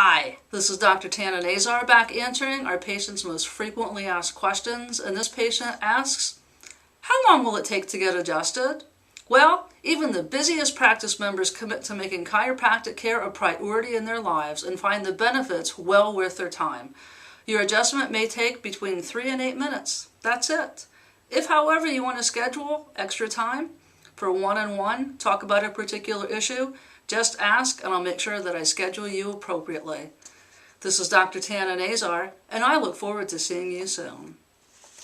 Hi, this is Dr. Tana Nazar back answering our patients' most frequently asked questions, and this patient asks, how long will it take to get adjusted? Well, even the busiest practice members commit to making chiropractic care a priority in their lives and find the benefits well worth their time. Your adjustment may take between 3 and 8 minutes. That's it. If, however, you want to schedule extra time for one-on-one, talk about a particular issue, just ask and I'll make sure that I schedule you appropriately. This is Dr. Tana Nazar, and I look forward to seeing you soon.